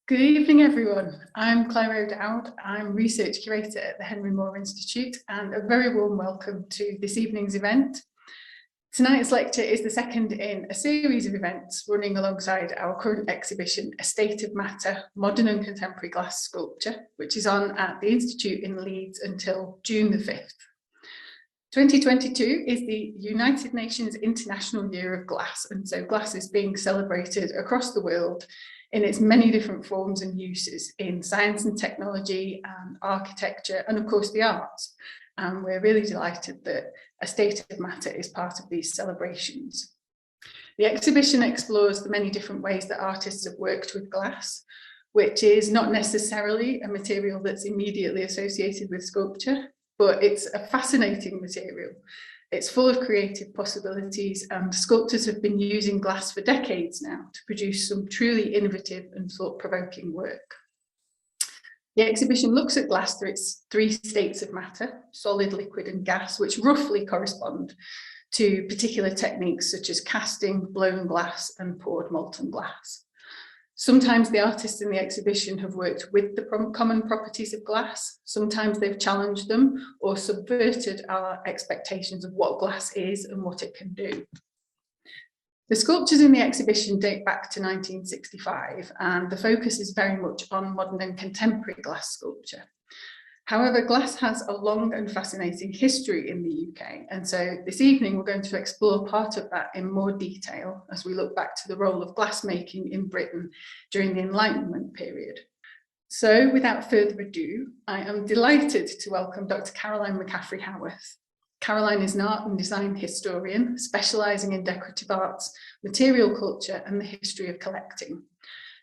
Good evening, everyone. I'm Claire O'Dowd. I'm Research Curator at the Henry Moore Institute, and a very warm welcome to this evening's event. Tonight's lecture is the second in a series of events running alongside our current exhibition, A State of Matter, Modern and Contemporary Glass Sculpture, which is on at the Institute in Leeds until June the 5th. 2022 is the United Nations International Year of Glass, and so glass is being celebrated across the world in its many different forms and uses in science and technology and architecture and of course the arts. And we're really delighted that A State of Matter is part of these celebrations. The exhibition explores the many different ways that artists have worked with glass, which is not necessarily a material that's immediately associated with sculpture, but it's a fascinating material. It's full of creative possibilities, and sculptors have been using glass for decades now to produce some truly innovative and thought-provoking work. The exhibition looks at glass through its three states of matter, solid, liquid and gas, which roughly correspond to particular techniques such as casting, blown glass and poured molten glass. Sometimes the artists in the exhibition have worked with the common properties of glass. Sometimes they've challenged them or subverted our expectations of what glass is and what it can do. The sculptures in the exhibition date back to 1965, and the focus is very much on modern and contemporary glass sculpture. However, glass has a long and fascinating history in the UK, and so this evening we're going to explore part of that in more detail as we look back to the role of glassmaking in Britain during the Enlightenment period. So without further ado, I am delighted to welcome Dr Caroline McCaffrey-Howarth. Caroline is an art and design historian, specialising in decorative arts, material culture and the history of collecting.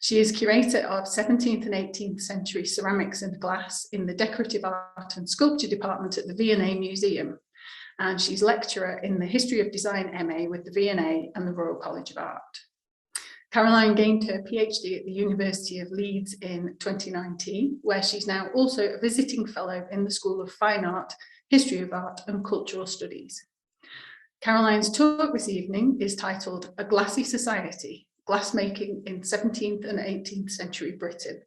She is curator of 17th and 18th century ceramics and glass in the Decorative Art and Sculpture department at the V&A Museum. And she's lecturer in the History of Design MA with the V&A and the Royal College of Art. Caroline gained her PhD at the University of Leeds in 2019, where she's now also a visiting fellow in the School of Fine Art, History of Art and Cultural Studies. Caroline's talk this evening is titled A Glassy Society, Glassmaking in 17th and 18th century Britain.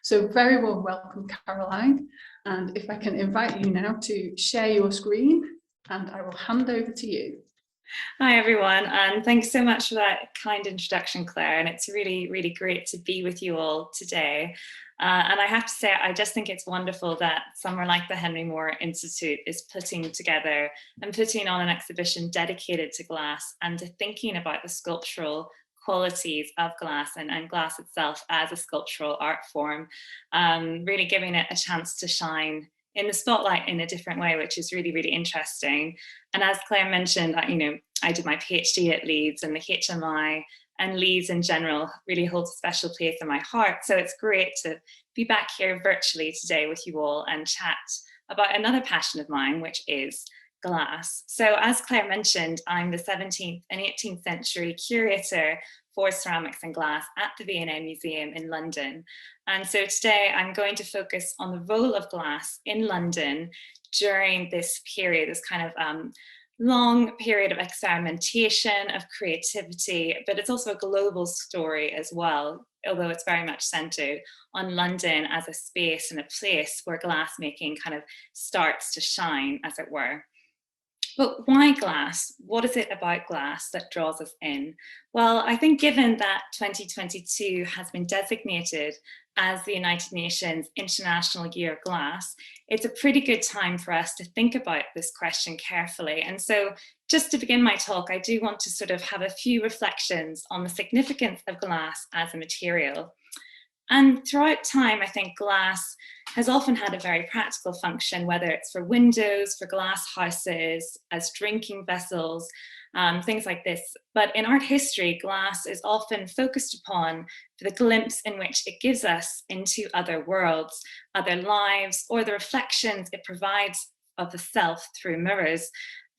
So very warm welcome, Caroline. And if I can invite you now to share your screen, and I will hand over to you. Hi everyone, and thanks so much for that kind introduction, Claire. And it's really, really great to be with you all today. And I have to say, I just think it's wonderful that somewhere like the Henry Moore Institute is putting together and putting on an exhibition dedicated to glass and to thinking about the sculptural qualities of glass and glass itself as a sculptural art form, really giving it a chance to shine in the spotlight in a different way, which is really, really interesting. And as Claire mentioned, I did my PhD at Leeds, and the HMI and Leeds in general really holds a special place in my heart. So it's great to be back here virtually today with you all and chat about another passion of mine, which is glass. So as Claire mentioned, I'm the 17th and 18th century curator for ceramics and glass at the V&A Museum in London. And so today I'm going to focus on the role of glass in London during this period, this kind of long period of experimentation, of creativity, but it's also a global story as well, although it's very much centered on London as a space and a place where glassmaking kind of starts to shine, as it were. But why glass? What is it about glass that draws us in? Well, I think given that 2022 has been designated as the United Nations International Year of Glass, it's a pretty good time for us to think about this question carefully. And so just to begin my talk, I do want to sort of have a few reflections on the significance of glass as a material. And throughout time, I think glass has often had a very practical function, whether it's for windows, for glass houses, as drinking vessels, things like this. But in art history, glass is often focused upon for the glimpse in which it gives us into other worlds, other lives, or the reflections it provides of the self through mirrors.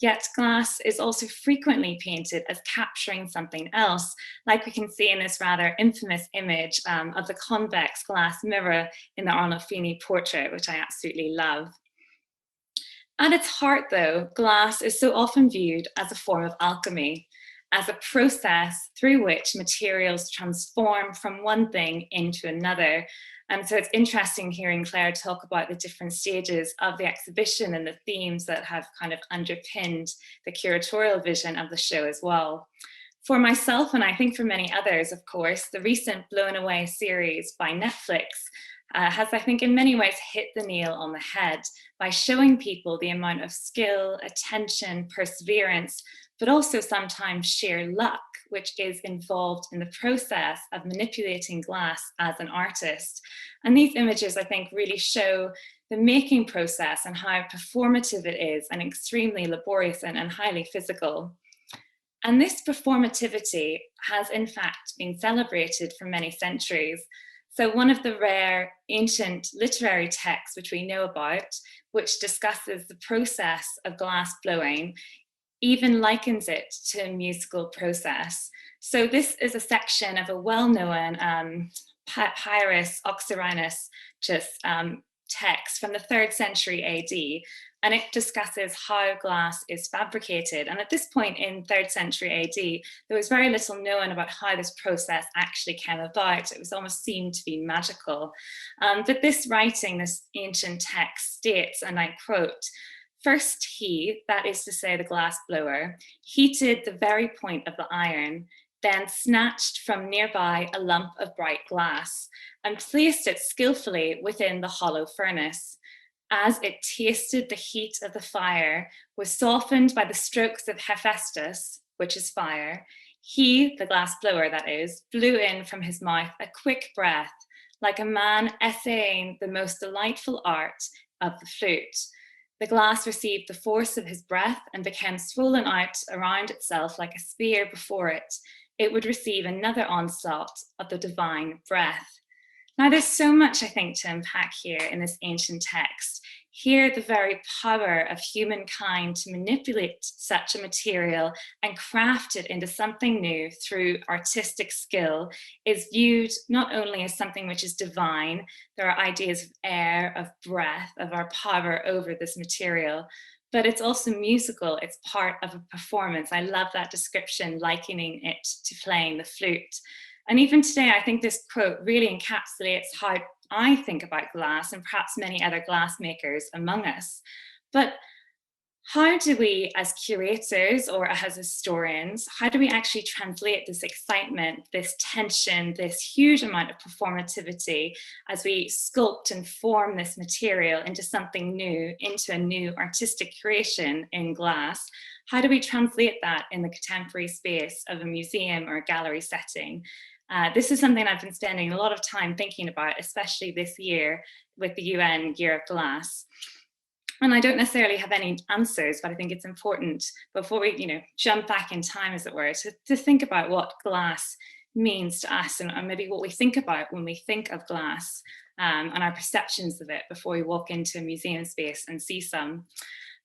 Yet glass is also frequently painted as capturing something else, like we can see in this rather infamous image of the convex glass mirror in the Arnolfini portrait, which I absolutely love. At its heart, though, glass is so often viewed as a form of alchemy. as a process through which materials transform from one thing into another. And so it's interesting hearing Claire talk about the different stages of the exhibition and the themes that have kind of underpinned the curatorial vision of the show as well. For myself, and I think for many others, of course, the recent Blown Away series by Netflix has, I think, in many ways hit the nail on the head by showing people the amount of skill, attention, perseverance, but also sometimes sheer luck, which is involved in the process of manipulating glass as an artist. And these images, I think, really show the making process and how performative it is, and extremely laborious and highly physical. And this performativity has in fact been celebrated for many centuries. So one of the rare ancient literary texts which we know about, which discusses the process of glass blowing, even likens it to a musical process. So this is a section of a well-known Papyrus Oxyrhynchus text from the 3rd century AD, and it discusses how glass is fabricated. And at this point in 3rd century AD, there was very little known about how this process actually came about. It was almost seemed to be magical. But this writing, this ancient text states, and I quote, "First he, that is to say the glass blower, heated the very point of the iron, then snatched from nearby a lump of bright glass and placed it skillfully within the hollow furnace. As it tasted the heat of the fire, was softened by the strokes of Hephaestus, which is fire, he, the glass blower that is, blew in from his mouth a quick breath, like a man essaying the most delightful art of the flute. The glass received the force of his breath and became swollen out around itself like a spear before it. It would receive another onslaught of the divine breath." Now, there's so much, I think, to unpack here in this ancient text. Here, the very power of humankind to manipulate such a material and craft it into something new through artistic skill is viewed not only as something which is divine, there are ideas of air, of breath, of our power over this material, but it's also musical, it's part of a performance. I love that description, likening it to playing the flute. And even today, I think this quote really encapsulates how I think about glass, and perhaps many other glassmakers among us. But how do we, as curators or as historians, how do we actually translate this excitement, this tension, this huge amount of performativity as we sculpt and form this material into something new, into a new artistic creation in glass? How do we translate that in the contemporary space of a museum or a gallery setting? This is something I've been spending a lot of time thinking about, especially this year with the UN Year of Glass. And I don't necessarily have any answers, but I think it's important before we, jump back in time, as it were, to think about what glass means to us, and maybe what we think about when we think of glass, and our perceptions of it before we walk into a museum space and see some.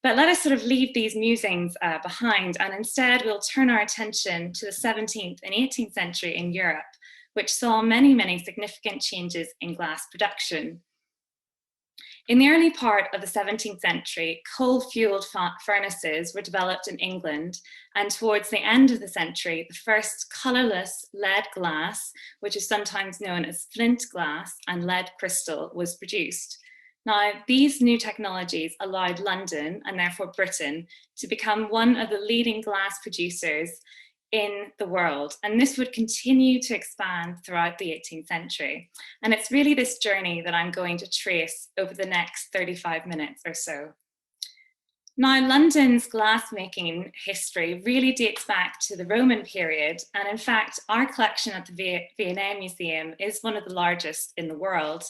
But let us sort of leave these musings behind, and instead we'll turn our attention to the 17th and 18th century in Europe, which saw many, many significant changes in glass production. In the early part of the 17th century, coal-fueled furnaces were developed in England, and towards the end of the century, the first colourless lead glass, which is sometimes known as flint glass, and lead crystal was produced. Now, these new technologies allowed London, and therefore Britain, to become one of the leading glass producers in the world, and this would continue to expand throughout the 18th century. And it's really this journey that I'm going to trace over the next 35 minutes or so. Now, London's glassmaking history really dates back to the Roman period, and in fact, our collection at the V&A Museum is one of the largest in the world,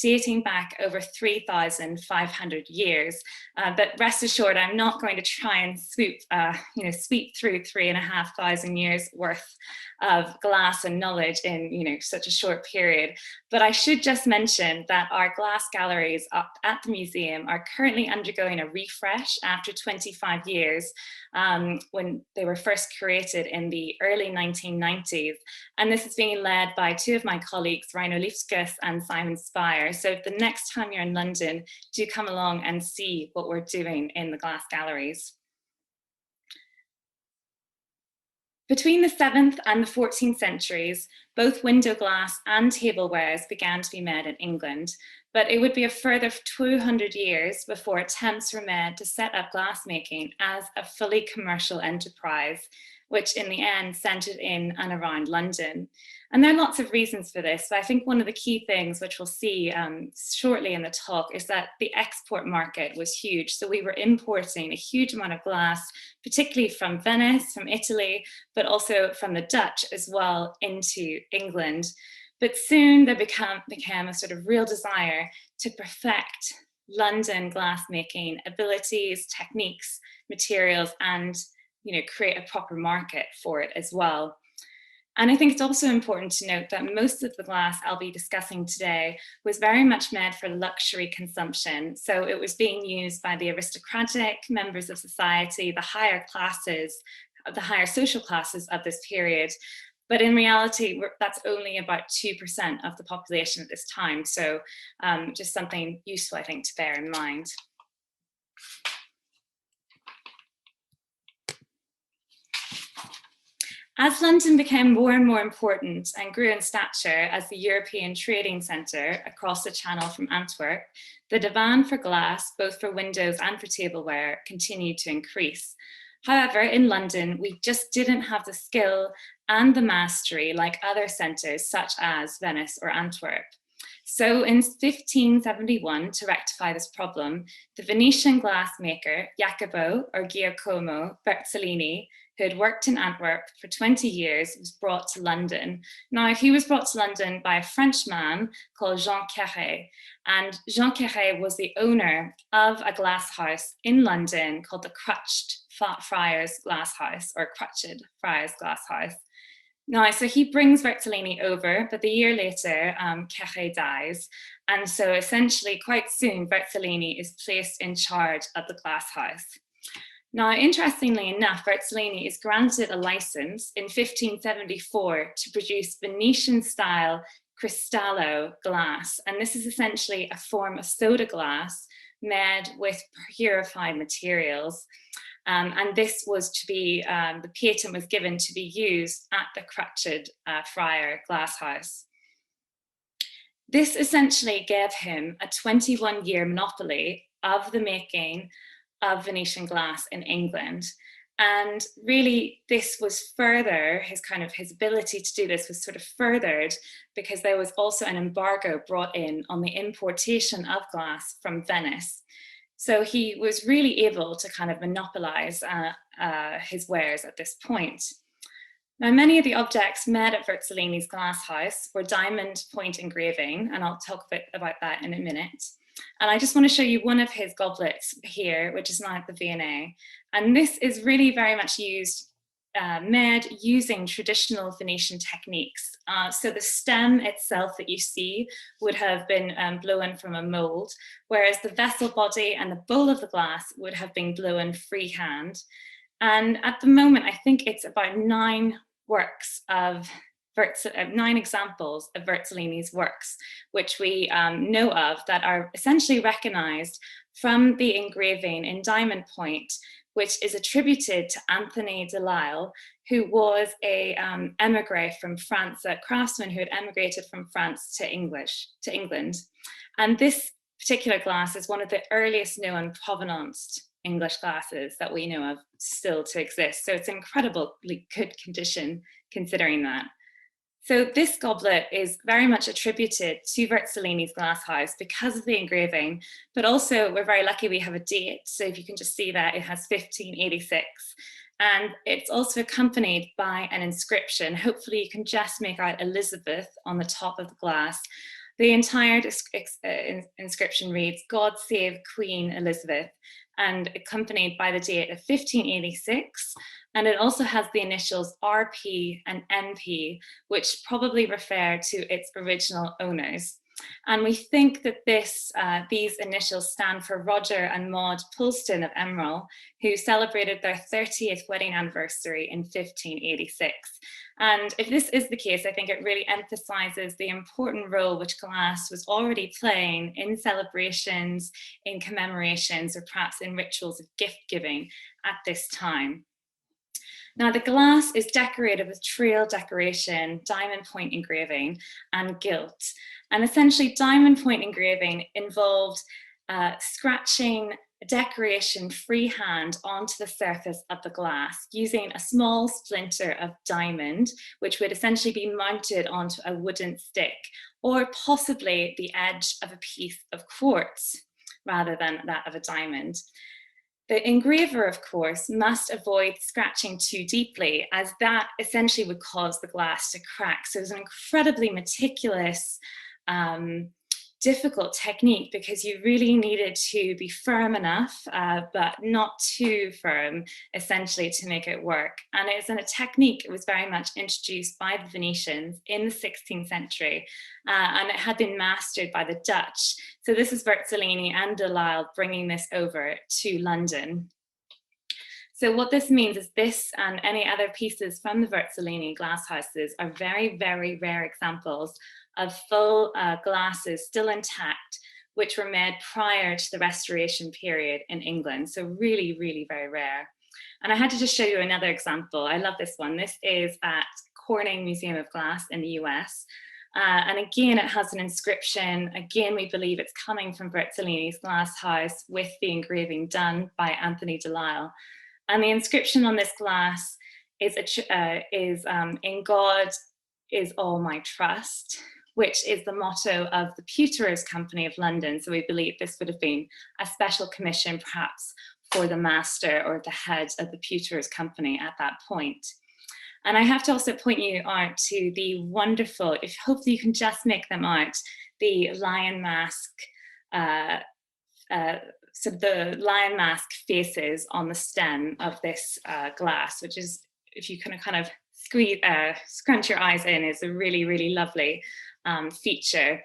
dating back over 3,500 years. But rest assured, I'm not going to try and sweep through 3,500 years worth of glass and knowledge in such a short period. But I should just mention that our glass galleries up at the museum are currently undergoing a refresh after 25 years, when they were first created in the early 1990s. And this is being led by two of my colleagues, Reino Liefskes and Simon Spire. So if the next time you're in London, do come along and see what we're doing in the glass galleries. Between the 7th and the 14th centuries, both window glass and tablewares began to be made in England, but it would be a further 200 years before attempts were made to set up glassmaking as a fully commercial enterprise, which in the end centered in and around London. And there are lots of reasons for this, but I think one of the key things, which we'll see shortly in the talk, is that the export market was huge. So we were importing a huge amount of glass, particularly from Venice, from Italy, but also from the Dutch as well into England. But soon there became a sort of real desire to perfect London glassmaking abilities, techniques, materials, and create a proper market for it as well. And I think it's also important to note that most of the glass I'll be discussing today was very much made for luxury consumption. So it was being used by the aristocratic members of society, the higher classes, the higher social classes of this period. But in reality, that's only about 2% of the population at this time. So just something useful, I think, to bear in mind. As London became more and more important and grew in stature as the European trading centre across the Channel from Antwerp, the demand for glass, both for windows and for tableware, continued to increase. However, in London, we just didn't have the skill and the mastery like other centres such as Venice or Antwerp. So in 1571, to rectify this problem, the Venetian glassmaker Jacopo or Giacomo Berzolini, who had worked in Antwerp for 20 years, was brought to London. Now, he was brought to London by a French man called Jean Curator, and Jean Curator was the owner of a glass house in London called the Crutched Friars Glass House, or Crutched Friars Glass House. Now, so he brings Berzolini over, but the year later, Curator dies. And so essentially, quite soon, Berzolini is placed in charge of the glass house. Now, interestingly enough, Berzolini is granted a license in 1574 to produce Venetian-style cristallo glass. And this is essentially a form of soda glass made with purified materials. And this was to be, the patent was given to be used at the Crutched Friar Glass House. This essentially gave him a 21-year monopoly of the making of Venetian glass in England. And really this was further, his ability to do this was sort of furthered because there was also an embargo brought in on the importation of glass from Venice. So he was really able to kind of monopolize his wares at this point. Now, many of the objects made at Berzolini's glass house were diamond point engraving, and I'll talk a bit about that in a minute. And I just want to show you one of his goblets here, which is now at the V&A. And this is really very much made using traditional Venetian techniques. So the stem itself that you see would have been blown from a mold, whereas the vessel body and the bowl of the glass would have been blown freehand. And at the moment, I think it's about 9 examples of Berzolini's works, which we know of, that are essentially recognized from the engraving in diamond point, which is attributed to Anthony Delisle, who was a emigre from France, a craftsman who had emigrated from France to England. And this particular glass is one of the earliest known provenanced English glasses that we know of still to exist. So it's incredibly good condition considering that. So this goblet is very much attributed to Berzolini's glass house because of the engraving, but also we're very lucky we have a date. So if you can just see that, it has 1586. And it's also accompanied by an inscription. Hopefully you can just make out Elizabeth on the top of the glass. The entire inscription reads, "God save Queen Elizabeth," and accompanied by the date of 1586. And it also has the initials RP and MP, which probably refer to its original owners. And we think that these initials stand for Roger and Maud Pulston of Emerald, who celebrated their 30th wedding anniversary in 1586. And if this is the case, I think it really emphasizes the important role which glass was already playing in celebrations, in commemorations, or perhaps in rituals of gift giving at this time. Now the glass is decorated with trail decoration, diamond point engraving, and gilt. And essentially diamond point engraving involved scratching decoration freehand onto the surface of the glass using a small splinter of diamond, which would essentially be mounted onto a wooden stick, or possibly the edge of a piece of quartz rather than that of a diamond. The engraver, of course, must avoid scratching too deeply, as that essentially would cause the glass to crack. So it's an incredibly meticulous, difficult technique, because you really needed to be firm enough, but not too firm, essentially, to make it work. And it's a technique that was very much introduced by the Venetians in the 16th century, and it had been mastered by the Dutch. So this is Verzolini and Delisle bringing this over to London. So what this means is this and any other pieces from the Verzolini glass houses are very, very rare examples of full glasses still intact, which were made prior to the Restoration period in England. So really, really very rare. And I had to just show you another example. I love this one. This is at Corning Museum of Glass in the US. And again, it has an inscription. Again, we believe it's coming from Verzolini's glass house with the engraving done by Anthony Delisle. And the inscription on this glass is in God is all my trust, which is the motto of the Pewterers Company of London. So we believe this would have been a special commission, perhaps, for the master or the head of the Pewterers Company at that point. And I have to also point you out to the wonderful, if hopefully you can just make them out, the lion mask, so the lion mask faces on the stem of this glass, which is, if you kind of scrunch your eyes in, is a really, really lovely feature.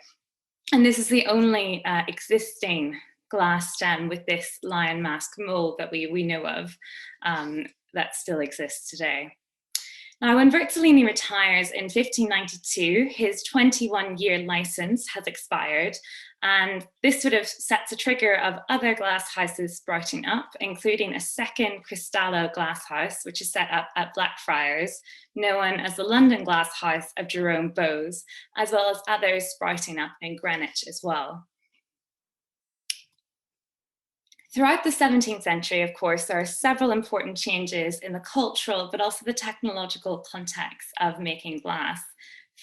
And this is the only existing glass stem with this lion mask mold that we know of that still exists today. Now, when Verzolini retires in 1592, his 21-year license has expired, and this sort of sets a trigger of other glass houses sprouting up, including a second Cristallo glass house, which is set up at Blackfriars, known as the London Glass House of Jerome Bowes, as well as others sprouting up in Greenwich as well. Throughout the 17th century, of course, there are several important changes in the cultural, but also the technological context of making glass.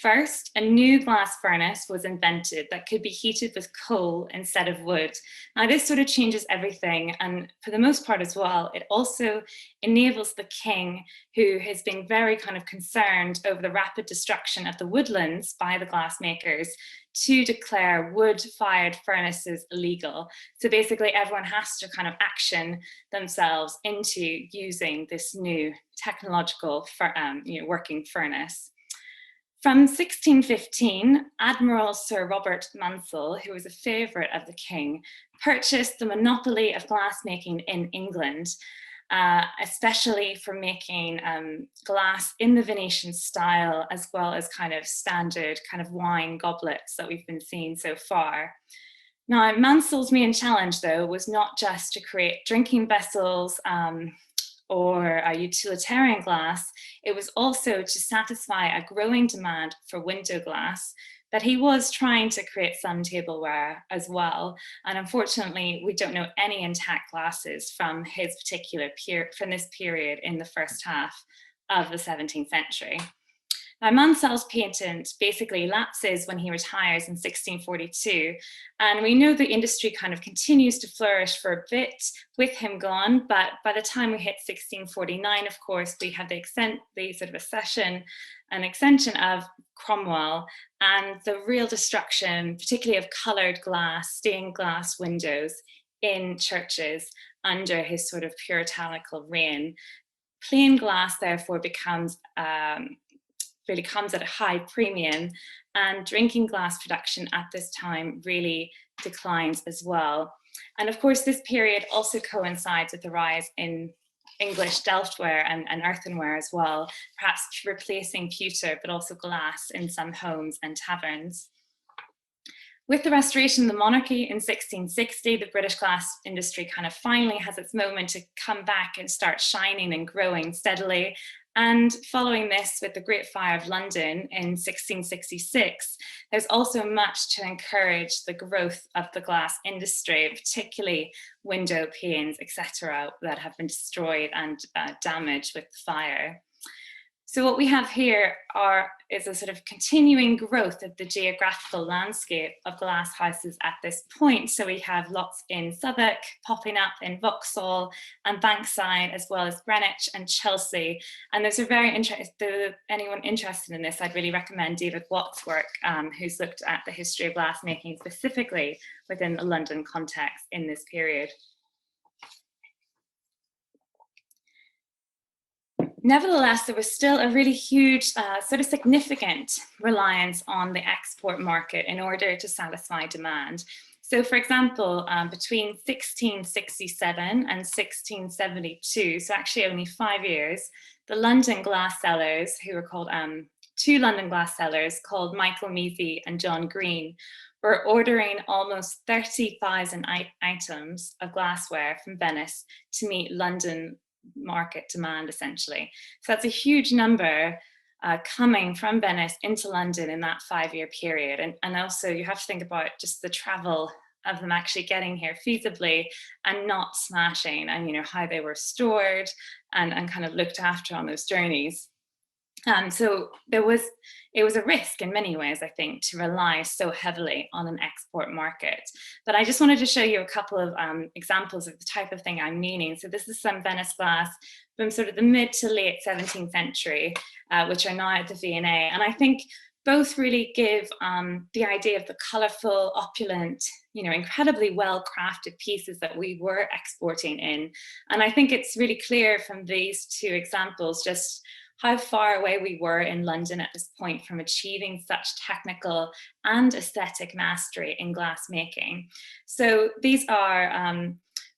First, a new glass furnace was invented that could be heated with coal instead of wood. Now, this sort of changes everything, and for the most part as well, it also enables the king, who has been very kind of concerned over the rapid destruction of the woodlands by the glassmakers, to declare wood-fired furnaces illegal. So basically everyone has to kind of action themselves into using this new technological working furnace. From 1615, Admiral Sir Robert Mansell, who was a favourite of the king, purchased the monopoly of glassmaking in England, especially for making glass in the Venetian style, as well as kind of standard kind of wine goblets that we've been seeing so far. Now, Mansell's main challenge, though, was not just to create drinking vessels or a utilitarian glass, it was also to satisfy a growing demand for window glass, that he was trying to create some tableware as well. And unfortunately, we don't know any intact glasses from his particular from this period in the first half of the 17th century. Now, Mansell's patent basically lapses when he retires in 1642, and we know the industry kind of continues to flourish for a bit with him gone, but by the time we hit 1649, of course, we have the sort of an extension of Cromwell, and the real destruction, particularly of coloured glass, stained glass windows in churches under his sort of puritanical reign. Plain glass, therefore, really comes at a high premium, and drinking glass production at this time really declines as well. And of course, this period also coincides with the rise in English Delftware and earthenware as well, perhaps replacing pewter, but also glass in some homes and taverns. With the restoration of the monarchy in 1660, the British glass industry kind of finally has its moment to come back and start shining and growing steadily. And following this, with the Great Fire of London in 1666, there's also much to encourage the growth of the glass industry, particularly window panes, etc., that have been destroyed and damaged with the fire. So what we have here is a sort of continuing growth of the geographical landscape of glass houses at this point. So we have lots in Southwark, popping up in Vauxhall and Bankside, as well as Greenwich and Chelsea. And those are very interesting. Anyone interested in this, I'd really recommend David Watt's work, who's looked at the history of glassmaking specifically within the London context in this period. Nevertheless, there was still a really huge, sort of significant reliance on the export market in order to satisfy demand. So for example, between 1667 and 1672, so actually only 5 years, the London glass sellers, who were called, two London glass sellers called Michael Measy and John Green, were ordering almost 30,000 items of glassware from Venice to meet London market demand, essentially. So that's a huge number coming from Venice into London in that 5-year period. And also you have to think about just the travel of them actually getting here feasibly and not smashing, and you know how they were stored and kind of looked after on those journeys. So it was a risk in many ways, I think, to rely so heavily on an export market. But I just wanted to show you a couple of examples of the type of thing I'm meaning. So this is some Venice glass from sort of the mid to late 17th century, which are now at the V&A. And I think both really give the idea of the colourful, opulent, you know, incredibly well-crafted pieces that we were exporting in. And I think it's really clear from these two examples just how far away we were in London at this point from achieving such technical and aesthetic mastery in glassmaking. So these are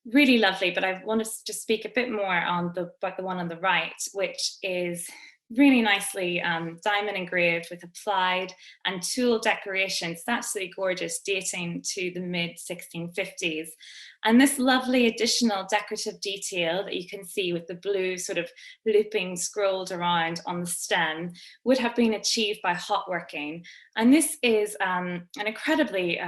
really lovely, but I want to just speak a bit more on about the one on the right, which is really nicely diamond engraved with applied and tool decorations. That's absolutely gorgeous, dating to the mid 1650s. And this lovely additional decorative detail that you can see with the blue sort of looping scrolled around on the stem would have been achieved by hot working. And this is an incredibly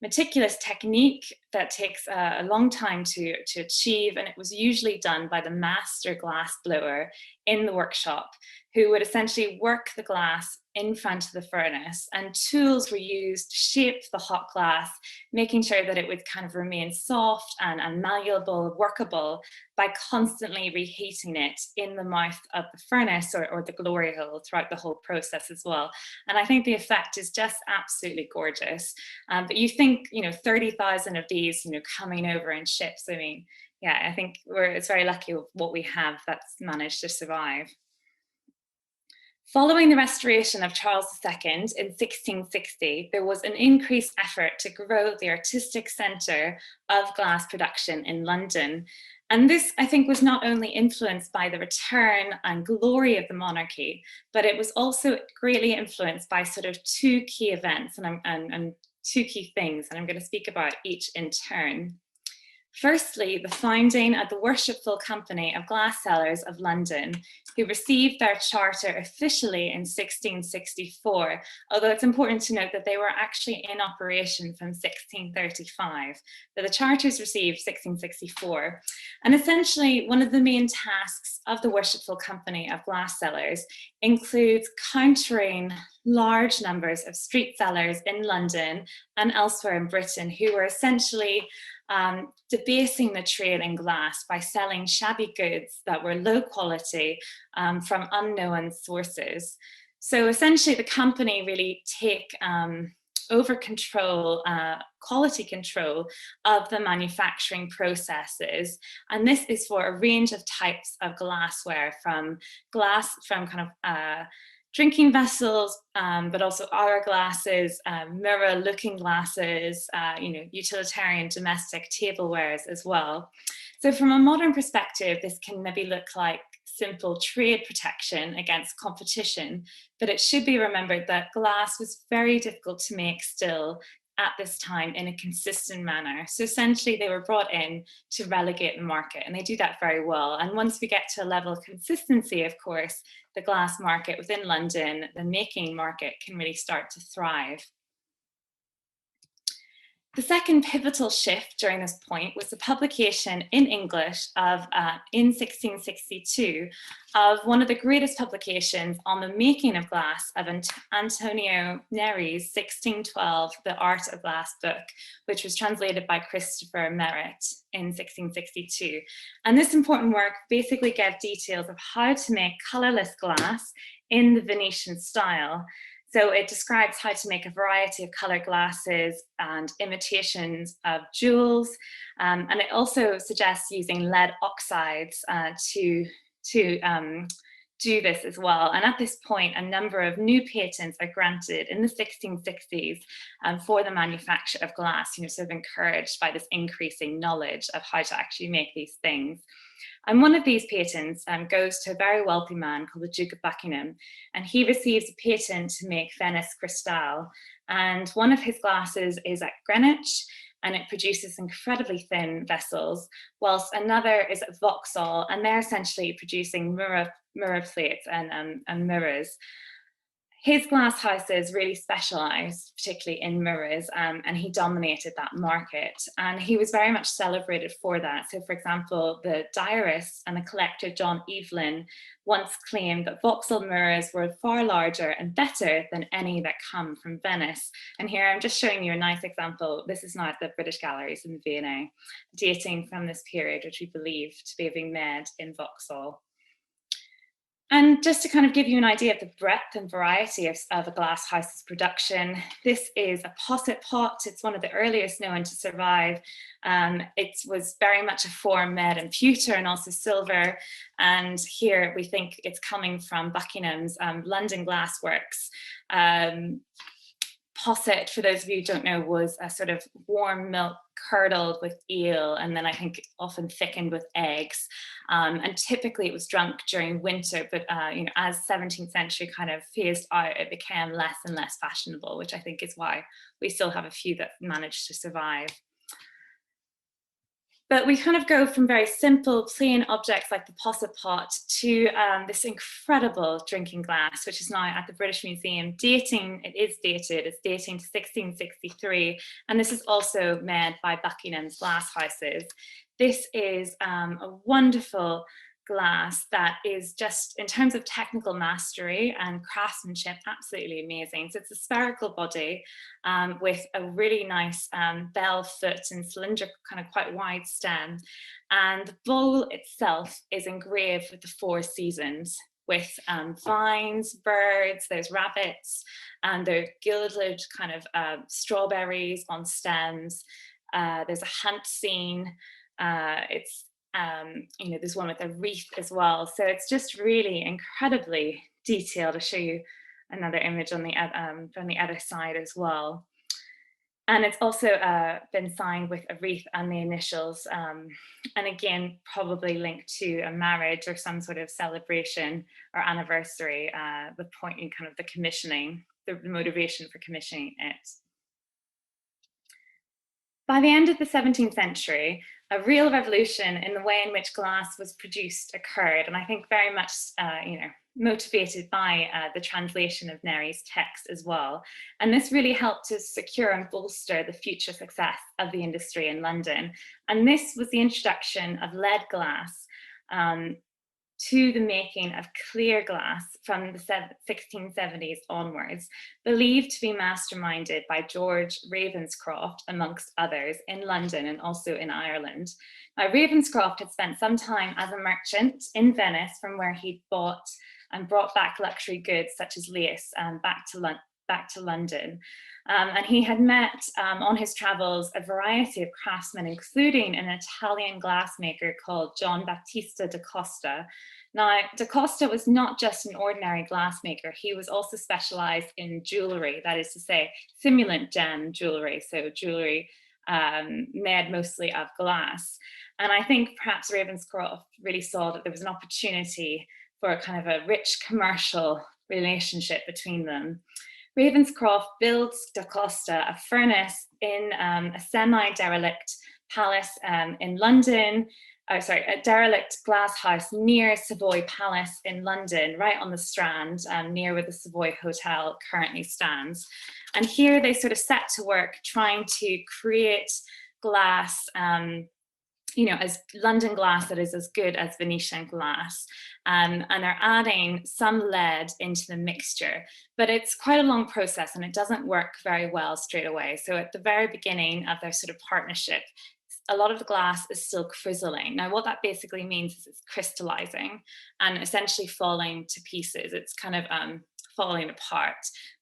meticulous technique that takes a long time to achieve, and it was usually done by the master glass blower in the workshop, who would essentially work the glass in front of the furnace, and tools were used to shape the hot glass, making sure that it would kind of remain soft and malleable, workable, by constantly reheating it in the mouth of the furnace or the glory hole throughout the whole process as well. And I think the effect is just absolutely gorgeous. But you think, you know, 30,000 of these, you know, coming over in ships. I mean, yeah, I think it's very lucky with what we have that's managed to survive. Following the restoration of Charles II in 1660, there was an increased effort to grow the artistic centre of glass production in London. And this, I think, was not only influenced by the return and glory of the monarchy, but it was also greatly influenced by sort of two key events and two key things, and I'm going to speak about each in turn. Firstly, the founding of the Worshipful Company of Glass-Sellers of London, who received their charter officially in 1664, although it's important to note that they were actually in operation from 1635. But the charters received 1664. And essentially, one of the main tasks of the Worshipful Company of Glass-Sellers includes countering large numbers of street sellers in London and elsewhere in Britain who were essentially debasing the trade in glass by selling shabby goods that were low quality from unknown sources. So essentially the company really take over control, quality control of the manufacturing processes. And this is for a range of types of glassware, from kind of drinking vessels, but also hourglasses, mirror-looking glasses, utilitarian domestic tablewares as well. So from a modern perspective, this can maybe look like simple trade protection against competition, but it should be remembered that glass was very difficult to make still, at this time in a consistent manner. So essentially they were brought in to relegate the market, and they do that very well. And once we get to a level of consistency, of course, the glass market within London, the making market, can really start to thrive. The second pivotal shift during this point was the publication in English of, in 1662, of one of the greatest publications on the making of glass of Antonio Neri's 1612, The Art of Glass book, which was translated by Christopher Merritt in 1662. And this important work basically gave details of how to make colourless glass in the Venetian style. So it describes how to make a variety of colored glasses and imitations of jewels. And it also suggests using lead oxides to do this as well. And at this point, a number of new patents are granted in the 1660s for the manufacture of glass, sort of encouraged by this increasing knowledge of how to actually make these things. And one of these patents goes to a very wealthy man called the Duke of Buckingham, and he receives a patent to make Venice Crystal. And one of his glasses is at Greenwich, and it produces incredibly thin vessels, whilst another is at Vauxhall, and they're essentially producing mirror plates and mirrors. His glass houses really specialised, particularly in mirrors, and he dominated that market. And he was very much celebrated for that. So, for example, the diarist and the collector John Evelyn once claimed that Vauxhall mirrors were far larger and better than any that come from Venice. And here I'm just showing you a nice example. This is now at the British Galleries in the V&A, dating from this period, which we believe to be being made in Vauxhall. And just to kind of give you an idea of the breadth and variety of a glass house's production, this is a posset pot. It's one of the earliest known to survive. It was very much a form made in pewter and also silver. And here we think it's coming from Buckingham's London Glassworks. Posset, for those of you who don't know, was a sort of warm milk curdled with ale, and then I think often thickened with eggs. And typically it was drunk during winter, but as 17th century kind of phased out, it became less and less fashionable, which I think is why we still have a few that managed to survive. But we kind of go from very simple, plain objects like the posset pot to this incredible drinking glass, which is now at the British Museum, it's dating to 1663. And this is also made by Buckingham's glass houses. This is a wonderful glass that is just, in terms of technical mastery and craftsmanship, absolutely amazing. So it's a spherical body with a really nice bell foot and cylindrical, kind of quite wide stem. And the bowl itself is engraved with the 4 seasons, with vines, birds, there's rabbits, and they're gilded kind of strawberries on stems. There's a hunt scene. There's one with a wreath as well. So it's just really incredibly detailed. I'll show you another image on from the other side as well. And it's also been signed with a wreath and the initials. And again, probably linked to a marriage or some sort of celebration or anniversary, the point in kind of the commissioning, the motivation for commissioning it. By the end of the 17th century, a real revolution in the way in which glass was produced occurred, and I think very much, motivated by the translation of Neri's text as well. And this really helped to secure and bolster the future success of the industry in London. And this was the introduction of lead glass to the making of clear glass from the 1670s onwards, believed to be masterminded by George Ravenscroft, amongst others, in London and also in Ireland. Now, Ravenscroft had spent some time as a merchant in Venice, from where he'd bought and brought back luxury goods such as lace back to London. And he had met on his travels a variety of craftsmen, including an Italian glassmaker called John Battista da Costa. Now, da Costa was not just an ordinary glassmaker, he was also specialised in jewellery, that is to say, simulant gem jewellery, so jewellery made mostly of glass. And I think perhaps Ravenscroft really saw that there was an opportunity for a kind of a rich commercial relationship between them. Ravenscroft builds Da Costa a furnace in a semi-derelict palace in London, a derelict glass house near Savoy Palace in London, right on the Strand, near where the Savoy Hotel currently stands. And here they sort of set to work trying to create glass, as London glass that is as good as Venetian glass. And they're adding some lead into the mixture, but it's quite a long process and it doesn't work very well straight away. So at the very beginning of their sort of partnership, a lot of the glass is still frizzling. Now, what that basically means is it's crystallizing and essentially falling to pieces. It's kind of falling apart,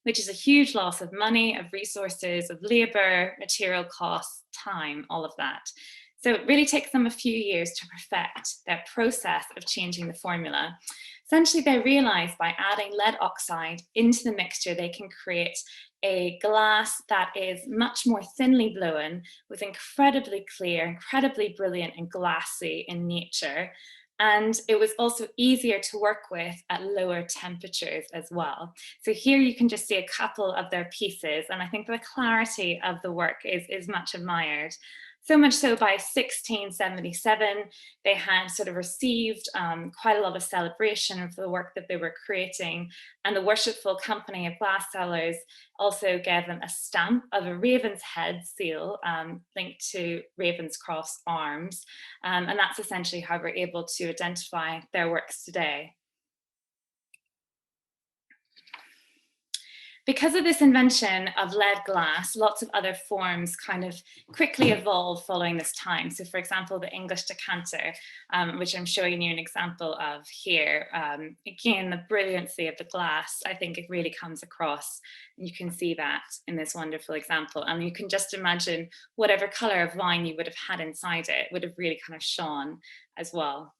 which is a huge loss of money, of resources, of labor, material costs, time, all of that. So it really takes them a few years to perfect their process of changing the formula. Essentially, they realize by adding lead oxide into the mixture, they can create a glass that is much more thinly blown, with incredibly clear, incredibly brilliant and glassy in nature. And it was also easier to work with at lower temperatures as well. So here you can just see a couple of their pieces, and I think the clarity of the work is much admired. So much so by 1677, they had sort of received quite a lot of celebration for the work that they were creating. And the Worshipful Company of Glassellers also gave them a stamp of a raven's head seal linked to Ravenscroft's arms. And that's essentially how we're able to identify their works today. Because of this invention of lead glass, lots of other forms kind of quickly evolved following this time. So for example, the English decanter, which I'm showing you an example of here. Again, the brilliancy of the glass, I think it really comes across. And you can see that in this wonderful example. And you can just imagine whatever color of wine you would have had inside it would have really kind of shone as well.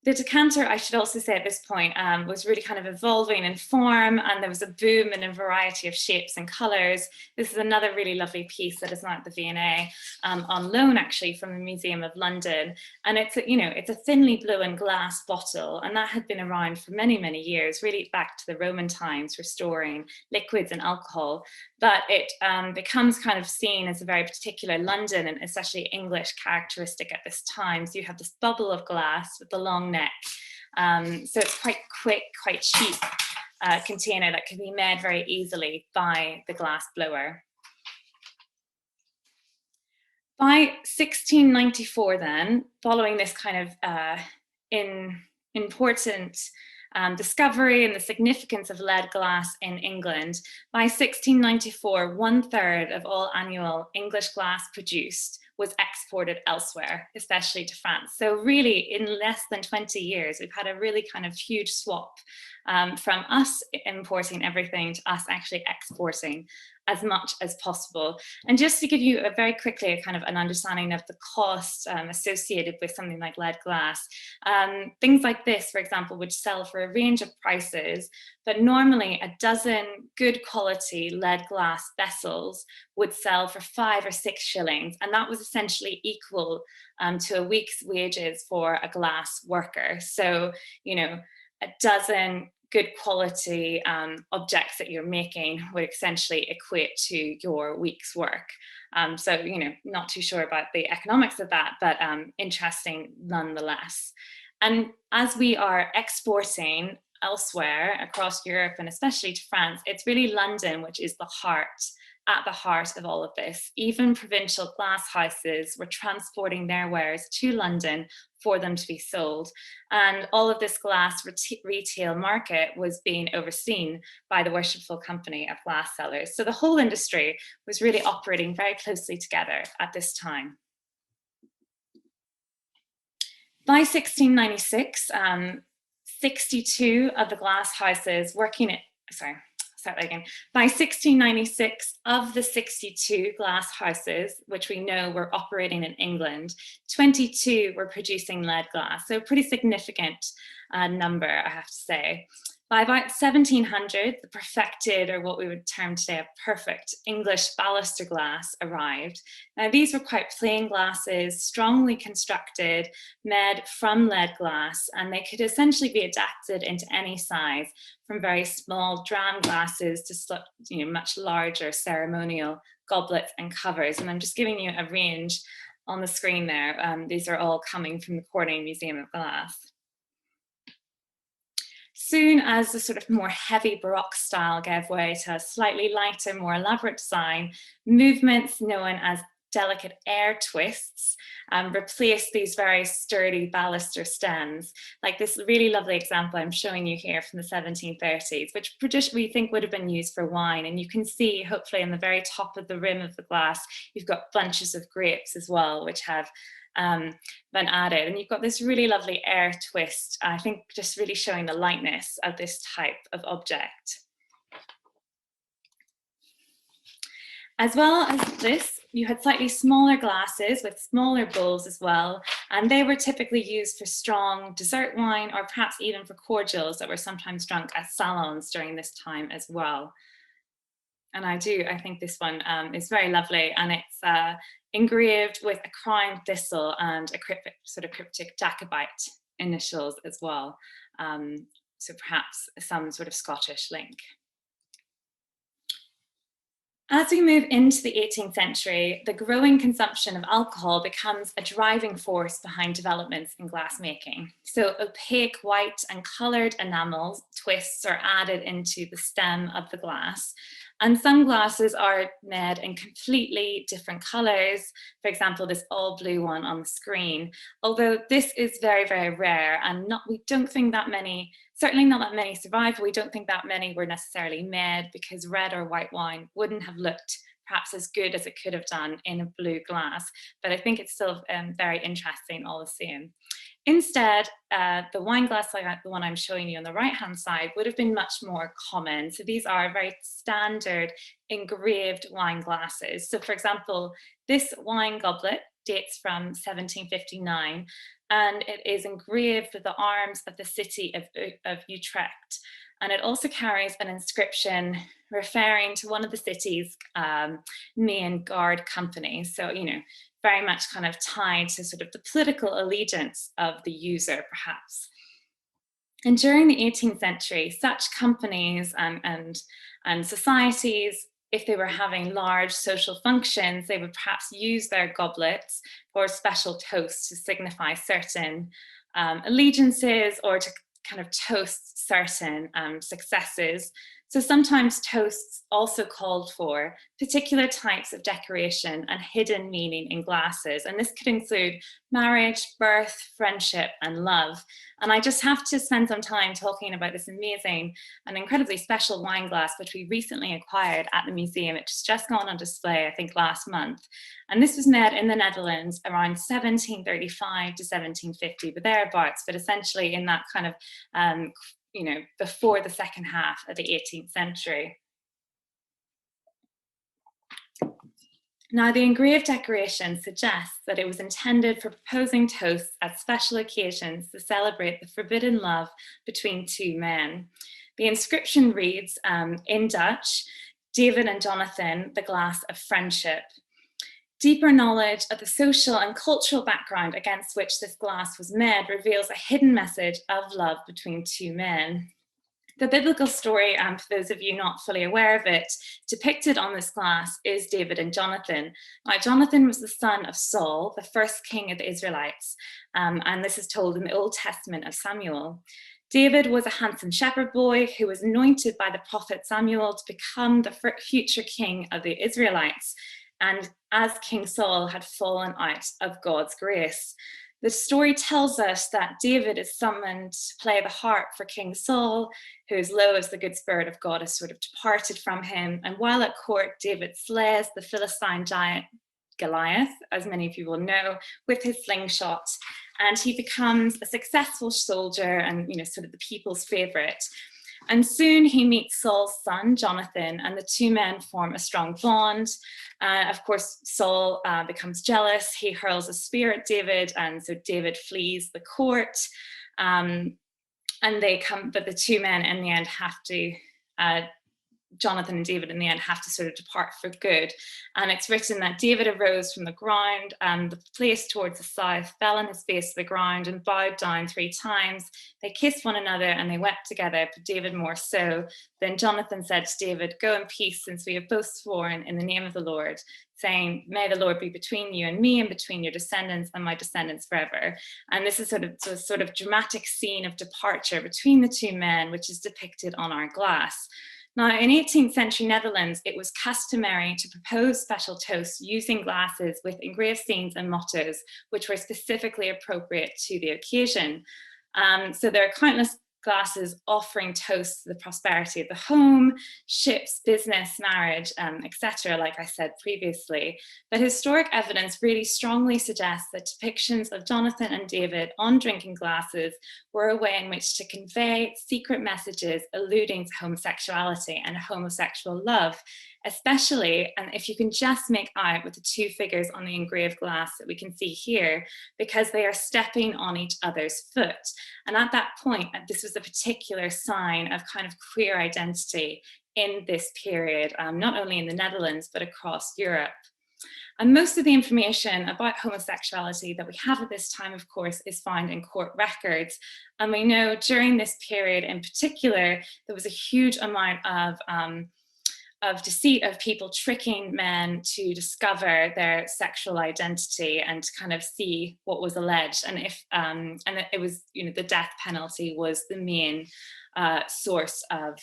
The decanter, I should also say at this point, was really kind of evolving in form, and there was a boom in a variety of shapes and colors. This is another really lovely piece that is now at the V&A on loan, actually, from the Museum of London. And it's a thinly blown glass bottle, and that had been around for many, many years, really back to the Roman times for storing liquids and alcohol. But it becomes kind of seen as a very particular London and especially English characteristic at this time. So you have this bubble of glass with the long neck. So it's quite quick, quite cheap container that can be made very easily by the glass blower. By 1694 then, following this kind of important discovery and the significance of lead glass in England, by 1694, 1/3 of all annual English glass produced was exported elsewhere, especially to France. So really, in less than 20 years, we've had a really kind of huge swap from us importing everything to us actually exporting as much as possible. And just to give you a very quickly a kind of an understanding of the cost associated with something like lead glass, things like this, for example, would sell for a range of prices, but normally a dozen good quality lead glass vessels would sell for 5 or 6 shillings. And that was essentially equal to a week's wages for a glass worker. So, a dozen good quality objects that you're making would essentially equate to your week's work. So, not too sure about the economics of that, but interesting nonetheless. And as we are exporting elsewhere across Europe and especially to France, it's really London which is at the heart of all of this. Even provincial glass houses were transporting their wares to London for them to be sold. And all of this glass retail market was being overseen by the Worshipful Company of Glassellers. So the whole industry was really operating very closely together at this time. By 1696, 62 of the glass houses by 1696, of the 62 glass houses, which we know were operating in England, 22 were producing lead glass. So a pretty significant number, I have to say. By about 1700, the perfected, or what we would term today a perfect English baluster glass arrived. Now these were quite plain glasses, strongly constructed, made from lead glass, and they could essentially be adapted into any size, from very small dram glasses to much larger ceremonial goblets and covers. And I'm just giving you a range on the screen there. These are all coming from the Corning Museum of Glass. Soon as the sort of more heavy Baroque style gave way to a slightly lighter, more elaborate design, movements known as delicate air twists replaced these very sturdy baluster stems, like this really lovely example I'm showing you here from the 1730s, which we think would have been used for wine. And you can see, hopefully, in the very top of the rim of the glass, you've got bunches of grapes as well, which have been added, and you've got this really lovely air twist, I think, just really showing the lightness of this type of object. As well as this, you had slightly smaller glasses with smaller bowls as well, and they were typically used for strong dessert wine, or perhaps even for cordials that were sometimes drunk at salons during this time as well. And I think this one is very lovely, and it's engraved with a crown thistle and a cryptic Jacobite initials as well. So perhaps some sort of Scottish link. As we move into the 18th century, the growing consumption of alcohol becomes a driving force behind developments in glassmaking. So opaque white and coloured enamels, twists, are added into the stem of the glass. And some glasses are made in completely different colours. For example, this all blue one on the screen. Although this is very, very rare, and we don't think that many, certainly not that many survive. We don't think that many were necessarily made, because red or white wine wouldn't have looked perhaps as good as it could have done in a blue glass. But I think it's still very interesting all the same. Instead, the wine glass, like the one I'm showing you on the right-hand side, would have been much more common. So these are very standard engraved wine glasses. So for example, this wine goblet dates from 1759, and it is engraved with the arms of the city of Utrecht. And it also carries an inscription referring to one of the city's main guard companies. So, very much kind of tied to sort of the political allegiance of the user, perhaps. And during the 18th century, such companies and societies, if they were having large social functions, they would perhaps use their goblets for special toasts to signify certain allegiances, or to kind of toast certain successes. So sometimes toasts also called for particular types of decoration and hidden meaning in glasses. And this could include marriage, birth, friendship, and love. And I just have to spend some time talking about this amazing and incredibly special wine glass, which we recently acquired at the museum. It's just gone on display, I think, last month. And this was made in the Netherlands around 1735 to 1750, but thereabouts, but essentially in that kind of before the second half of the 18th century. Now, the engraved decoration suggests that it was intended for proposing toasts at special occasions to celebrate the forbidden love between two men. The inscription reads, in Dutch, David and Jonathan, the glass of friendship. Deeper knowledge of the social and cultural background against which this glass was made reveals a hidden message of love between two men. The biblical story, for those of you not fully aware of it, depicted on this glass is David and Jonathan. Now, Jonathan was the son of Saul, the first king of the Israelites, and this is told in the Old Testament of Samuel. David was a handsome shepherd boy who was anointed by the prophet Samuel to become the future king of the Israelites. And as King Saul had fallen out of God's grace. The story tells us that David is summoned to play the harp for King Saul, who is low as the good spirit of God has sort of departed from him. And while at court, David slays the Philistine giant Goliath, as many of you will know, with his slingshot. And he becomes a successful soldier and, sort of the people's favorite. And soon he meets Saul's son, Jonathan, and the two men form a strong bond. Of course, Saul becomes jealous. He hurls a spear at David, and so David flees the court. And and but the two men in the end have to, Jonathan and David in the end have to sort of depart for good. And it's written that David arose from the ground and the place towards the south, fell on his face to the ground and bowed down 3 times. They kissed one another and they wept together, but David more so. Then Jonathan said to David, go in peace, since we have both sworn in the name of the Lord, saying, may the Lord be between you and me and between your descendants and my descendants forever. And this is sort of dramatic scene of departure between the two men, which is depicted on our glass. Now, in 18th century Netherlands, it was customary to propose special toasts using glasses with engraved scenes and mottos, which were specifically appropriate to the occasion. So there are countless glasses offering toasts to the prosperity of the home, ships, business, marriage, etc., like I said previously. But historic evidence really strongly suggests that depictions of Jonathan and David on drinking glasses were a way in which to convey secret messages alluding to homosexuality and homosexual love, especially, and if you can just make out with the two figures on the engraved glass that we can see here, because they are stepping on each other's foot. And at that point, this was a particular sign of kind of queer identity in this period, not only in the Netherlands, but across Europe. And most of the information about homosexuality that we have at this time, of course, is found in court records. And we know during this period in particular, there was a huge amount of deceit, of people tricking men to discover their sexual identity and to kind of see what was alleged. And it was, the death penalty was the main source of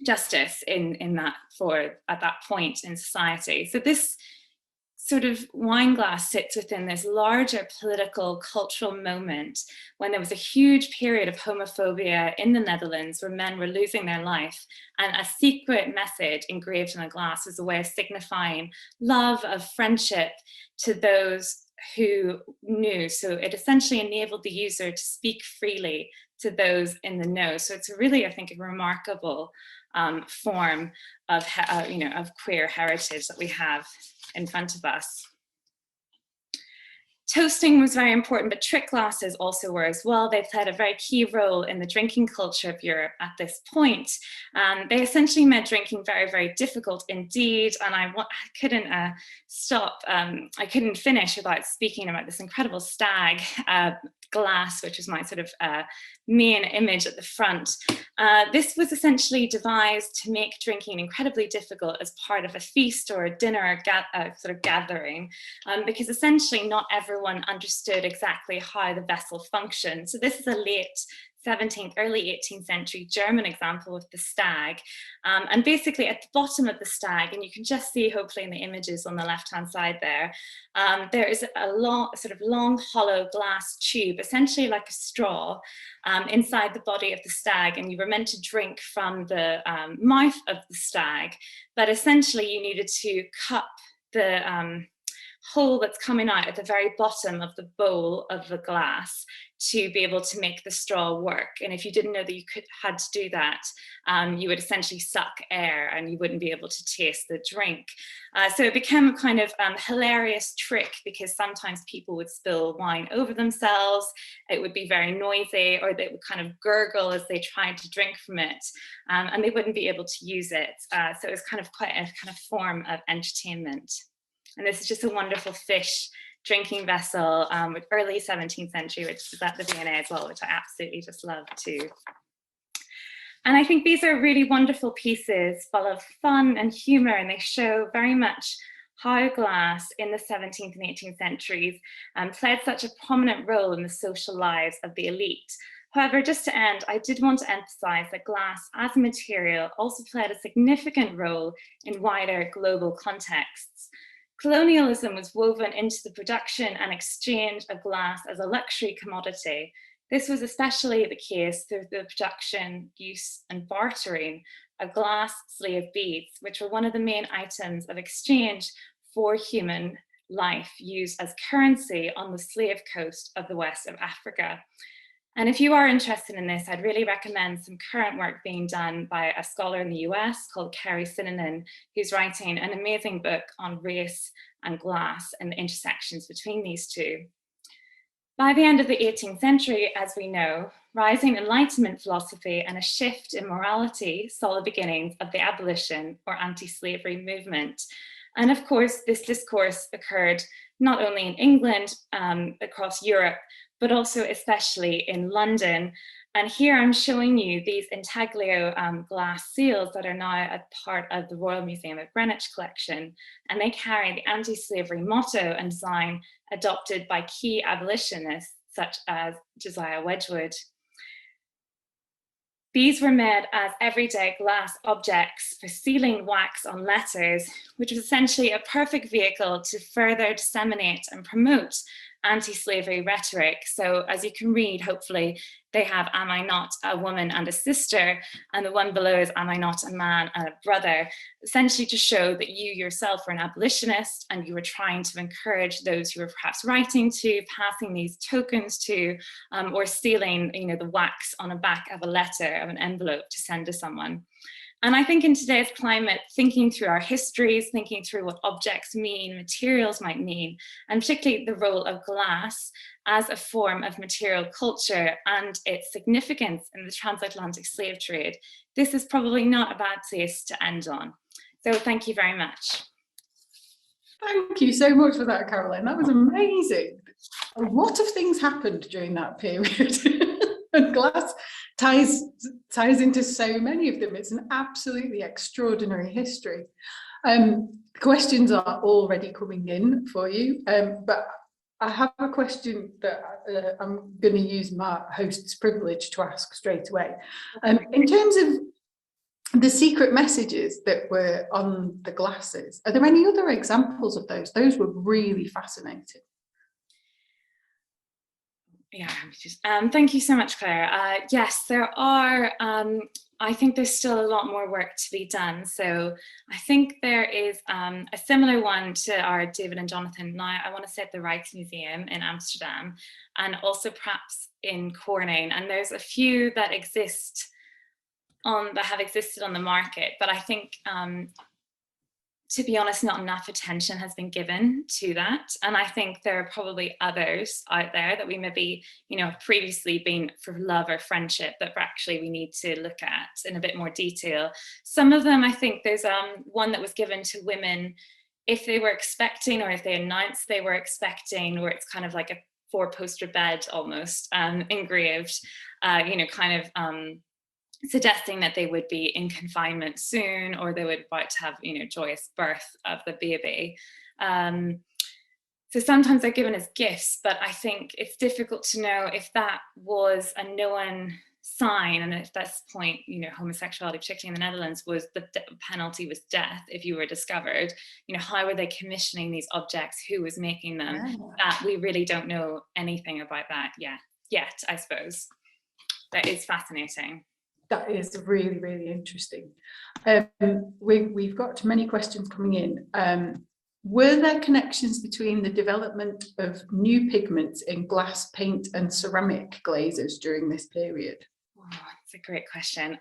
justice at that point in society. So this sort of wine glass sits within this larger political, cultural moment when there was a huge period of homophobia in the Netherlands where men were losing their life. And a secret message engraved in the glass was a way of signifying love, of friendship to those who knew. So it essentially enabled the user to speak freely to those in the know. So it's really, I think, a remarkable form of queer heritage that we have in front of us. Toasting was very important, but trick glasses also were as well. They played a very key role in the drinking culture of Europe at this point. They essentially made drinking very, very difficult indeed. And I couldn't finish without speaking about this incredible stag glass, which is my sort of main image at the front. This was essentially devised to make drinking incredibly difficult as part of a feast or a dinner sort of gathering, because essentially not everyone understood exactly how the vessel functioned. So this is a late 17th, early 18th century German example of the stag. And basically at the bottom of the stag, and you can just see hopefully in the images on the left-hand side there, there is a long hollow glass tube, essentially like a straw, inside the body of the stag, and you were meant to drink from the mouth of the stag, but essentially you needed to cup the hole that's coming out at the very bottom of the bowl of the glass to be able to make the straw work. And if you didn't know that you had to do that, you would essentially suck air and you wouldn't be able to taste the drink. So it became a kind of hilarious trick, because sometimes people would spill wine over themselves, it would be very noisy, or they would kind of gurgle as they tried to drink from it, and they wouldn't be able to use it. So it was kind of quite a kind of form of entertainment. And this is just a wonderful fish drinking vessel with early 17th century, which is at the V&A as well, which I absolutely just love too. And I think these are really wonderful pieces full of fun and humor, and they show very much how glass in the 17th and 18th centuries played such a prominent role in the social lives of the elite. However, just to end, I did want to emphasize that glass as a material also played a significant role in wider global contexts. Colonialism was woven into the production and exchange of glass as a luxury commodity. This was especially the case through the production, use, and bartering of glass slave beads, which were one of the main items of exchange for human life used as currency on the slave coast of the west of Africa. And if you are interested in this, I'd really recommend some current work being done by a scholar in the US called Carrie Sinanen, who's writing an amazing book on race and glass and the intersections between these two. By the end of the 18th century, as we know, rising Enlightenment philosophy and a shift in morality saw the beginnings of the abolition or anti-slavery movement. And of course, this discourse occurred not only in England, across Europe, but also especially in London. And here I'm showing you these intaglio glass seals that are now a part of the Royal Museum of Greenwich collection. And they carry the anti-slavery motto and design adopted by key abolitionists such as Josiah Wedgwood. These were made as everyday glass objects for sealing wax on letters, which was essentially a perfect vehicle to further disseminate and promote anti-slavery rhetoric. So as you can read, hopefully, they have "Am I not a woman and a sister?" and the one below is "Am I not a man and a brother?" essentially to show that you yourself were an abolitionist and you were trying to encourage those who were perhaps writing to, passing these tokens to, or sealing, the wax on the back of a letter, of an envelope to send to someone. And I think in today's climate, thinking through our histories, thinking through what objects mean, materials might mean, and particularly the role of glass as a form of material culture and its significance in the transatlantic slave trade, this is probably not a bad place to end on. So thank you very much. Thank you so much for that, Caroline. That was amazing. A lot of things happened during that period. And glass ties into so many of them. It's an absolutely extraordinary history. Questions are already coming in for you, but I have a question that I'm going to use my host's privilege to ask straight away. In terms of the secret messages that were on the glasses, are there any other examples of those? Those were really fascinating. Yeah, thank you so much, Claire. Yes, there are. I think there's still a lot more work to be done. So I think there is a similar one to our David and Jonathan. Now, I want to say at the Rijksmuseum in Amsterdam, and also perhaps in Cornane. And there's a few that have existed on the market, but I think, to be honest, not enough attention has been given to that. And I think there are probably others out there that we maybe, previously been for love or friendship that actually we need to look at in a bit more detail. Some of them, I think there's one that was given to women if they were expecting, or if they announced they were expecting, where it's kind of like a 4-poster bed almost, engraved, suggesting that they would be in confinement soon, or they would about to have, joyous birth of the baby. So sometimes they're given as gifts, but I think it's difficult to know if that was a known sign, and at this point, homosexuality, particularly in the Netherlands, was the penalty was death if you were discovered. How were they commissioning these objects? Who was making them? That we really don't know anything about that yet, I suppose. That is fascinating. That is really, really interesting. We've got many questions coming in. Were there connections between the development of new pigments in glass, paint and ceramic glazes during this period? Oh, that's a great question.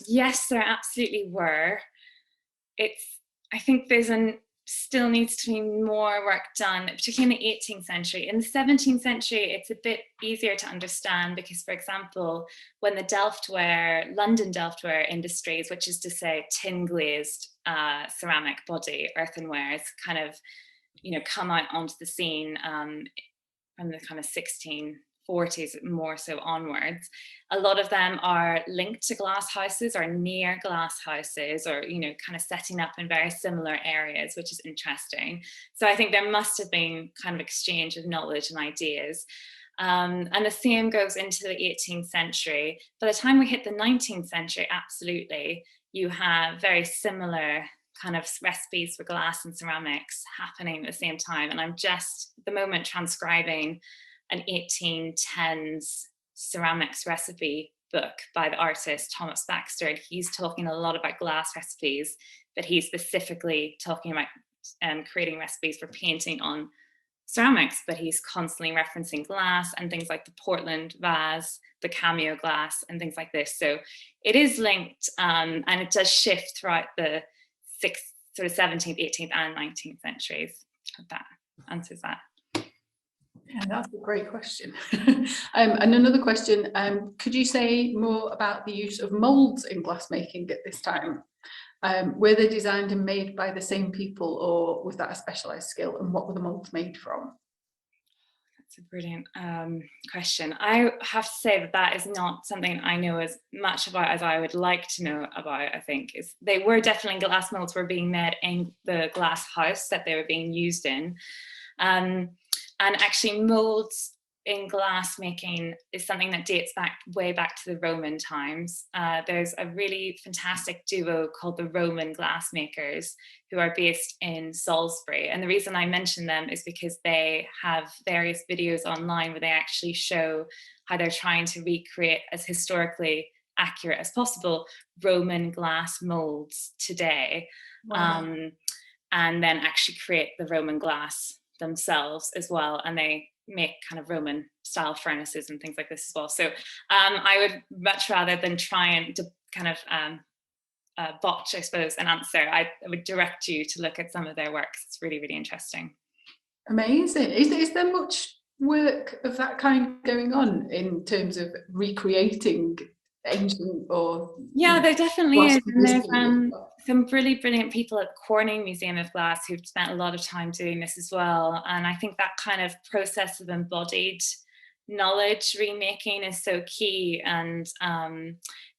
Yes, there absolutely were. I think there's still needs to be more work done, particularly in the 18th century. In the 17th century, it's a bit easier to understand because, for example, when the London Delftware industries, which is to say tin glazed ceramic body earthenwares, kind of, come out onto the scene from the kind of 1640s, more so onwards, a lot of them are linked to glass houses or near glass houses, or kind of setting up in very similar areas, which is interesting. So I think there must have been kind of exchange of knowledge and ideas. And the same goes into the 18th century. By the time we hit the 19th century, absolutely, you have very similar kind of recipes for glass and ceramics happening at the same time. And I'm just at the moment transcribing an 1810s ceramics recipe book by the artist Thomas Baxter, and he's talking a lot about glass recipes, but he's specifically talking about creating recipes for painting on ceramics, but he's constantly referencing glass and things like the Portland vase, the cameo glass, and things like this. So it is linked, and it does shift throughout the 17th, 18th, and 19th centuries. Hope that answers that. Yeah, that's a great question. And another question, could you say more about the use of moulds in glassmaking at this time? Were they designed and made by the same people, or was that a specialised skill, and what were the moulds made from? That's a brilliant question. I have to say that that is not something I know as much about as I would like to know about. I think they were definitely, glass molds were being made in the glass house that they were being used in. And actually molds in glass making is something that dates back way back to the Roman times. There's a really fantastic duo called the Roman glassmakers who are based in Salisbury. And the reason I mention them is because they have various videos online where they actually show how they're trying to recreate as historically accurate as possible Roman glass molds today. Wow. And then actually create the Roman glass themselves as well, and they make kind of Roman style furnaces and things like this as well. So I would much rather than try and kind of botch, I suppose, an answer, I would direct you to look at some of their works. It's really, really interesting. Amazing. Is there much work of that kind going on in terms of recreating ancient or? Yeah, there definitely is. And there's period? some really brilliant people at the Corning Museum of Glass who've spent a lot of time doing this as well. And I think that kind of process of embodied knowledge remaking is so key. And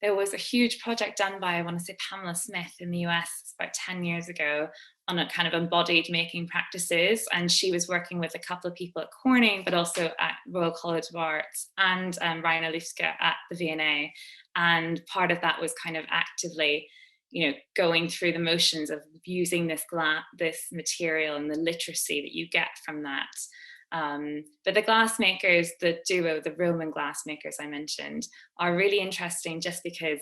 there was a huge project done by, I want to say, Pamela Smith in the US about 10 years ago on a kind of embodied making practices. And she was working with a couple of people at Corning, but also at Royal College of Arts and Rainer Lufske at the V&A. And part of that was kind of actively, you know, going through the motions of using this material and the literacy that you get from that. But the glassmakers, the duo, the Roman glassmakers I mentioned, are really interesting just because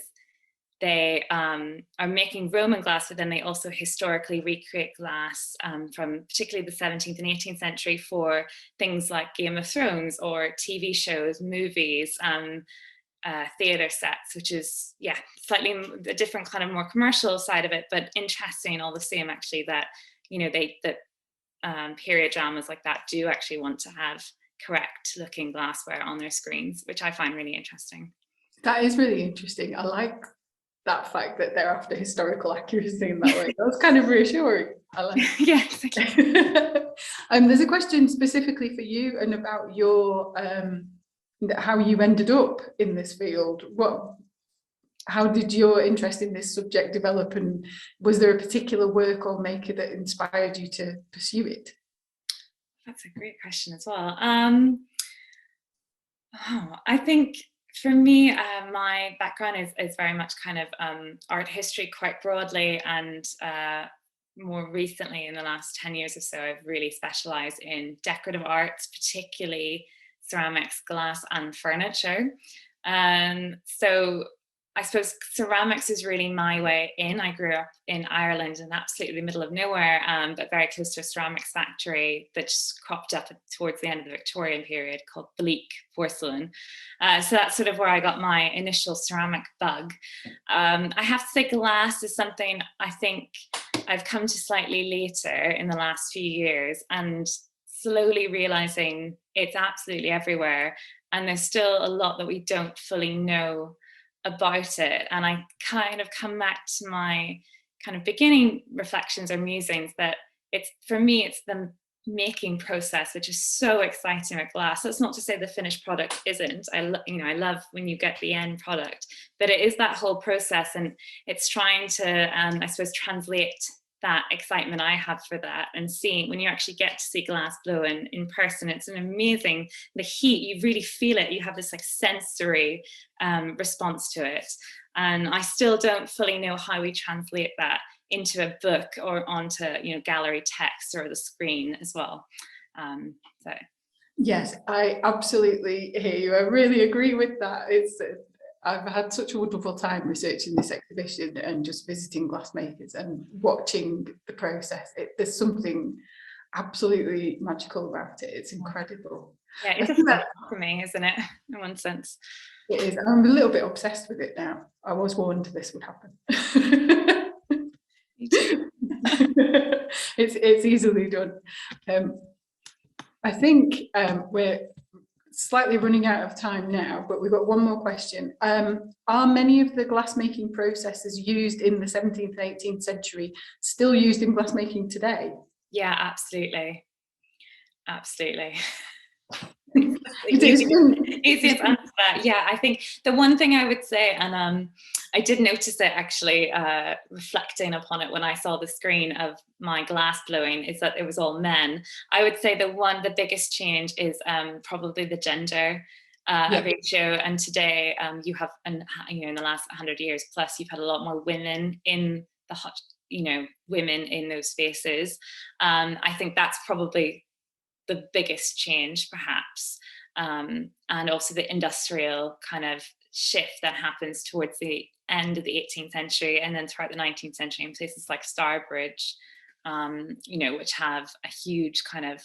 they are making Roman glass, but then they also historically recreate glass from particularly the 17th and 18th century for things like Game of Thrones or TV shows, movies, theatre sets, which is, yeah, slightly a different kind of more commercial side of it, but interesting all the same, actually, that, you know, period dramas like that do actually want to have correct looking glassware on their screens, which I find really interesting. That is really interesting. I like that fact that they're after historical accuracy in that way. That's kind of reassuring. I like Yeah, exactly. There's a question specifically for you and about your how you ended up in this field. How did your interest in this subject develop, and was there a particular work or maker that inspired you to pursue it? That's a great question as well. I think for me, my background is very much kind of art history quite broadly, and more recently in the last 10 years or so, I've really specialised in decorative arts, particularly ceramics, glass and furniture. So I suppose ceramics is really my way in. I grew up in Ireland in absolutely the middle of nowhere, but very close to a ceramics factory that just cropped up towards the end of the Victorian period called Bleak Porcelain. So that's sort of where I got my initial ceramic bug. I have to say glass is something I think I've come to slightly later in the last few years, and slowly realizing it's absolutely everywhere. And there's still a lot that we don't fully know about it. And I kind of come back to my kind of beginning reflections or musings that for me, it's the making process, which is so exciting with glass. That's not to say the finished product isn't. I love when you get the end product, but it is that whole process, and it's trying to, I suppose, translate that excitement I have for that, and seeing when you actually get to see glass blow in person, it's an amazing, the heat, you really feel it, you have this like sensory response to it. And I still don't fully know how we translate that into a book or onto, you know, gallery text or the screen as well. So yes, I absolutely hear you. I really agree with that. I've had such a wonderful time researching this exhibition and just visiting glassmakers and watching the process. There's something absolutely magical about it. It's incredible. Yeah, it's a fun for me, isn't it? In one sense. It is. I'm a little bit obsessed with it now. I was warned this would happen. Me too. It's easily done. I think we're slightly running out of time now, but we've got one more question. Are many of the glassmaking processes used in the 17th and 18th century still used in glassmaking today? Yeah, absolutely. Absolutely. Easiest answer to that. Yeah, I think the one thing I would say, and I did notice it actually reflecting upon it when I saw the screen of my glass blowing, is that it was all men. I would say the biggest change is probably the gender ratio. And today you have, in the last 100 years plus, you've had a lot more women in the women in those spaces. I think that's probably the biggest change, perhaps. And also the industrial kind of shift that happens towards the end of the 18th century and then throughout the 19th century in places like Starbridge, which have a huge kind of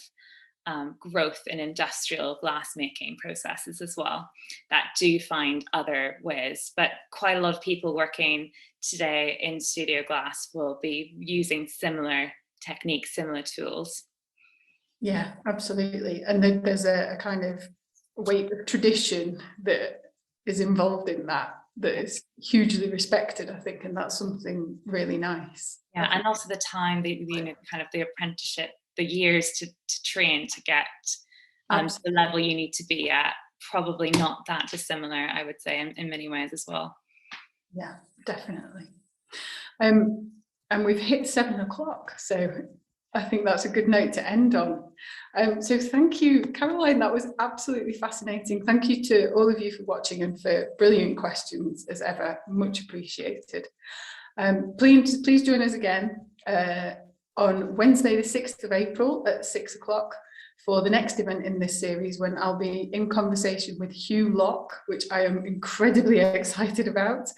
growth in industrial glassmaking processes as well, that do find other ways. But quite a lot of people working today in studio glass will be using similar techniques, similar tools. Yeah, absolutely. And then there's a kind of weight of tradition that is involved in that is hugely respected, I think, and that's something really nice. Yeah, and also the time, kind of the apprenticeship, the years to train to get to the level you need to be at, probably not that dissimilar, I would say, in many ways as well. Yeah, definitely. And we've hit 7 o'clock, so I think that's a good note to end on. So thank you, Caroline, that was absolutely fascinating. Thank you to all of you for watching and for brilliant questions as ever, much appreciated. Please join us again on Wednesday the 6th of April at 6 o'clock for the next event in this series, when I'll be in conversation with Hugh Locke, which I am incredibly excited about.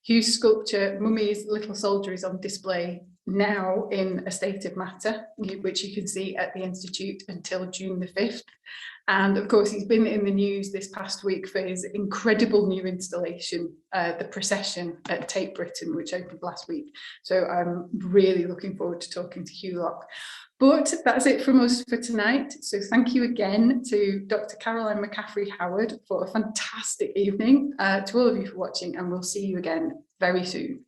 Hugh's sculpture, Mummy's Little Soldier, is on display now in A State of Matter, which you can see at the Institute until June the 5th. And of course, he's been in the news this past week for his incredible new installation, The Procession at Tate Britain, which opened last week. So I'm really looking forward to talking to Hugh Locke. But that's it from us for tonight. So thank you again to Dr. Caroline McCaffrey-Howarth for a fantastic evening, to all of you for watching, and we'll see you again very soon.